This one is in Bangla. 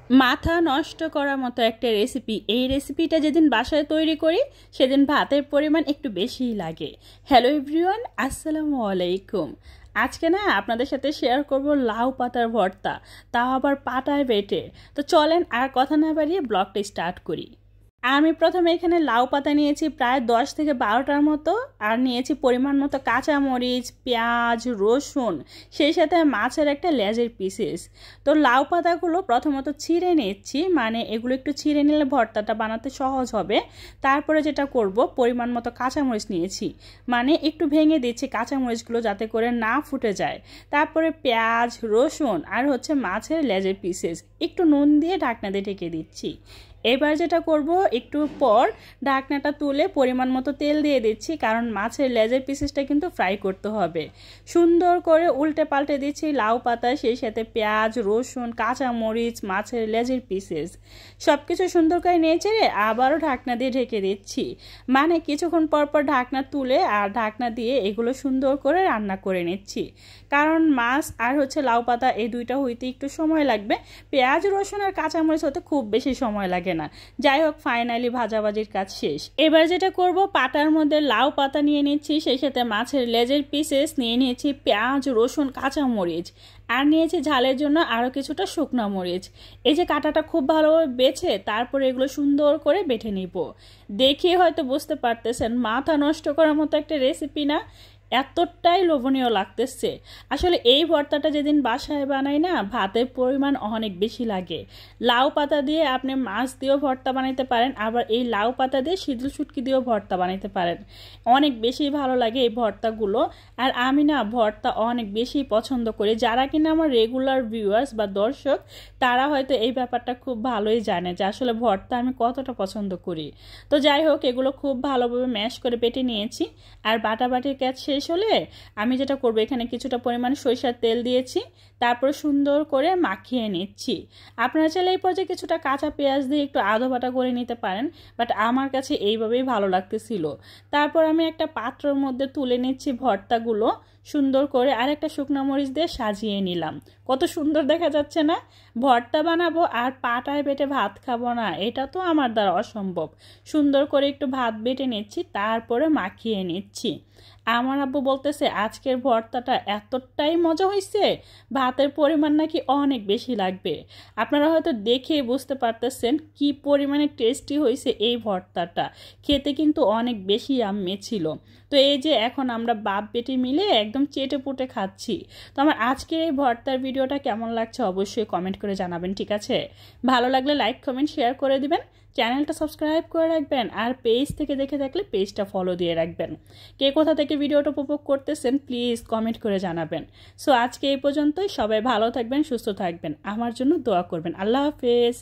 মাথা নষ্ট করার মতো একটা রেসিপি। এই রেসিপিটা যেদিন বাসায় তৈরি করি সেদিন ভাতের পরিমাণ একটু বেশিই লাগে। হ্যালো এভরিওয়ান, আসসালামু আলাইকুম। আজকে না আপনাদের সাথে শেয়ার করব লাউ পাতার ভর্তা, তাও আবার পাটায় বেটে। তো চলেন আর কথা না বাড়িয়ে ব্লগটা স্টার্ট করি। আমি প্রথমে এখানে লাউ পাতা নিয়েছি প্রায় 10 থেকে 12টার মতো, আর নিয়েছি পরিমাণ মতো কাঁচামরিচ, পেঁয়াজ, রসুন, সেই সাথে মাছের একটা লেজের পিসেস। তো লাউ পাতাগুলো প্রথমত ছিঁড়ে নিচ্ছি, মানে এগুলো একটু ছিঁড়ে নিলে ভর্তাটা বানাতে সহজ হবে। তারপরে যেটা করব, পরিমাণ মতো কাঁচামরিচ নিয়েছি, মানে একটু ভেঙে দিচ্ছি কাঁচামরিচগুলো যাতে করে না ফুটে যায়। তারপরে পেঁয়াজ, রসুন আর মাছের লেজের পিসেস একটু নুন দিয়ে ঢাকনা দিয়ে ঢেকে দিচ্ছি। এবার যেটা করব, একটু পর ঢাকনাটা তুলে পরিমাণ মতো তেল দিয়ে দিচ্ছি, কারণ মাছের লেজের পিসেসটা কিন্তু ফ্রাই করতে হবে। সুন্দর করে উল্টে পাল্টে দিচ্ছি লাউ পাতা, সেই সাথে পেঁয়াজ, রসুন, কাঁচামরিচ, মাছের লেজের পিসেস সব কিছু সুন্দর করে নেড়ে আবারও ঢাকনা দিয়ে ঢেকে দিচ্ছি। মানে কিছুক্ষণ পর পর ঢাকনা তুলে আর ঢাকনা দিয়ে এগুলো সুন্দর করে রান্না করে নিচ্ছি, কারণ মাছ আর লাউ পাতা এই দুইটা হইতে একটু সময় লাগবে। পেঁয়াজ, রসুন আর কাঁচামরিচ হতে খুব বেশি সময় লাগে না। যাই হোক, ফাইনালি ভাজাভাজির কাজ শেষ। এবার যেটা করব, পাটার মধ্যে লাউ পাতা নিয়ে নিচ্ছি, সেই সাথে মাছের লেজের পিসেস নিয়ে নিয়েছি, পেঁয়াজ, রসুন, কাঁচামরিচ আর নিয়েছি ঝালের জন্য আরও কিছুটা শুকনো মরিচ। এই যে কাঁটাটা খুব ভালোভাবে বেছে তারপরে এগুলো সুন্দর করে বেটে নিব। দেখে হয়তো বুঝতে পারতেছেন মাথা নষ্ট করার মতো একটা রেসিপি না, এতটাই লোভনীয় লাগতেছে। আসলে এই ভর্তাটা যেদিন বাসায় বানাই না, ভাতের পরিমাণ অনেক বেশি লাগে। লাউ পাতা দিয়ে আপনি মাছ দিয়েও ভর্তা বানাইতে পারেন, আবার এই লাউ পাতা দিয়ে শীতল শুটকি দিয়েও ভর্তা বানাইতে পারেন। অনেক বেশি ভালো লাগে এই ভর্তাগুলো। আর আমি না ভর্তা অনেক বেশি পছন্দ করি। যারা কিনা আমার রেগুলার ভিউয়ার্স বা দর্শক, তারা হয়তো এই ব্যাপারটা খুব ভালোই জানে যে আসলে ভর্তা আমি কতটা পছন্দ করি। তো যাই হোক, এগুলো খুব ভালোভাবে ম্যাশ করে বেটে নিয়েছি। আর বাটাবাটির কাজ শেষ হলে আমি যেটা করবো, এখানে কিছুটা পরিমাণ সরিষার তেল দিয়েছি, তারপর সুন্দর করে মাখিয়ে নিচ্ছি। আপনারা চাইলে এই পর্যায়ে কিছুটা কাঁচা পেঁয়াজ দিয়ে একটু আধো বাটা করে নিতে পারেন, বাট আমার কাছে এইভাবেই ভালো লাগতেছিল। তারপর আমি একটা পাত্রের মধ্যে তুলে নিচ্ছি ভর্তাগুলো সুন্দর করে, আর একটা শুকনো মরিচ দিয়ে সাজিয়ে নিলাম। কত সুন্দর দেখা যাচ্ছে না? ভর্তা বানাবো আর পাটায় বেটে ভাত খাবো না, এটা তো আমার দ্বারা অসম্ভব। সুন্দর করে একটু ভাত বেটে নিচ্ছি, তারপরে মাখিয়ে নিচ্ছি। আমার আব্বু বলতেছে আজকের ভর্তাটা এতটাই মজা হয়েছে, ভাতের পরিমাণ নাকি অনেক বেশি লাগবে। আপনারা হয়তো দেখে বুঝতে পারতেছেন কি পরিমাণে টেস্টি হয়েছে এই ভর্তাটা। খেতে কিন্তু অনেক বেশি আম্মে ছিল। তো এই যে এখন আমরা বাপ বেটি মিলে একদম চেটে পুটে খাচ্ছি। তো আমার আজকের এই ভর্তার ভিডিওটা কেমন লাগছে অবশ্যই কমেন্ট করে জানাবেন, ঠিক আছে? ভালো লাগলে লাইক, কমেন্ট, শেয়ার করে দিবেন। চ্যানেলটা সাবস্ক্রাইব করে রাখবেন, আর পেজ থেকে দেখে থাকলে পেজটা ফলো দিয়ে রাখবেন। কে কোথা থেকে ভিডিওটা উপভোগ করতেছেন প্লিজ কমেন্ট করে জানাবেন। সো আজকে এই পর্যন্তই। সবাই ভালো থাকবেন, সুস্থ থাকবেন, আমার জন্য দোয়া করবেন। আল্লাহ হাফেজ।